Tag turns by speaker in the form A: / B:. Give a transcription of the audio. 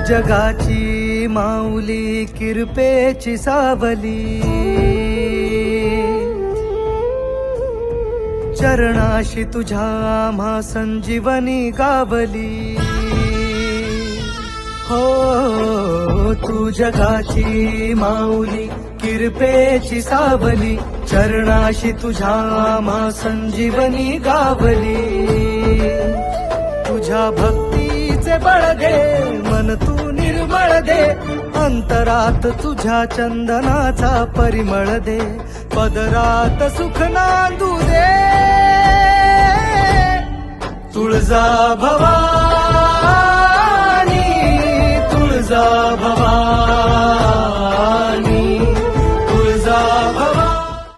A: जगाची माऊली किरपेची सावली, चरणाशी तुझ्या आम्हा संजीवनी गावली. हो तू जगाची माऊली किरपेची सावली, चरणाशी तुझ्या आम्हा संजीवनी गावली. तुझ्या भक्तीचे बळ दे, मन तू निर्मळ दे, अंतरात तुझ्या चंदनाचा परिमळ दे, पदरात सुख नांदू दे. तुळजा भवानी, तुळजा भवानी.